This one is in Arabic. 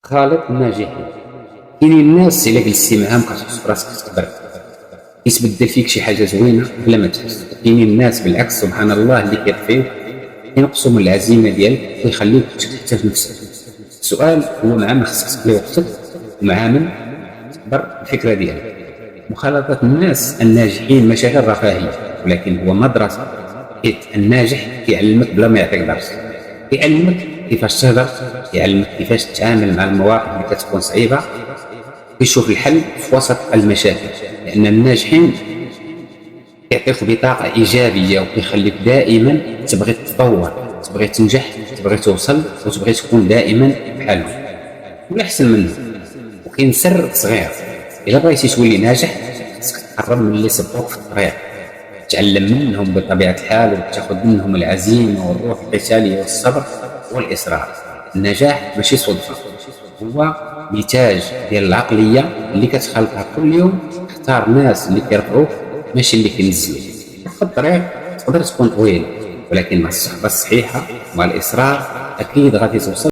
خالط الناجحين. كاينين الناس الا جلستي معاهم كتحس براسك تكبر، كيتبدل فيك شي حاجه زوينه بلا ما تحس. كاينين الناس بالعكس سبحان الله اللي كيطفيوك ينقصوا من العزيمه ديالك ويخليوك تكتشف نفسك. السؤال هو مع من خصك تقضي وقتك ومع من تكبر الفكره ديالك. مخالطه الناس الناجحين ماشي غير رفاهيه ولكن هو مدرسه، حيت الناجح كيعلمك بلا ما يعطيك درس، كيعلمك كيفاش تهضر، كيعلمك كيفاش تتعامل مع المواقف اللي كتكون صعيبه، كيشوف الحل في وسط المشاكل. لان الناجحين كيعطيك بطاقه ايجابيه وكيخليك دائما تبغي تتطور، تبغي تنجح، تبغي توصل وتبغي تكون دائما بحالهم ولا احسن منهم. وكاين سر صغير، الا بغيتي تولي ناجح خصك تقرب من اللي سبقوك في الطريق، تعلم منهم بطبيعه الحال وتاخذ منهم العزيمه والروح القتاليه والصبر والاصرار. النجاح ماشي صدفه، هو نتاج ديال العقليه اللي كتخالطها كل يوم. اختار ناس اللي كيرفعوك ماشي اللي كينزلوك. واخا الطريق تقدر تكون طويل ولكن مع الصحبه الصحيحه ومع الاصرار اكيد غادي توصل.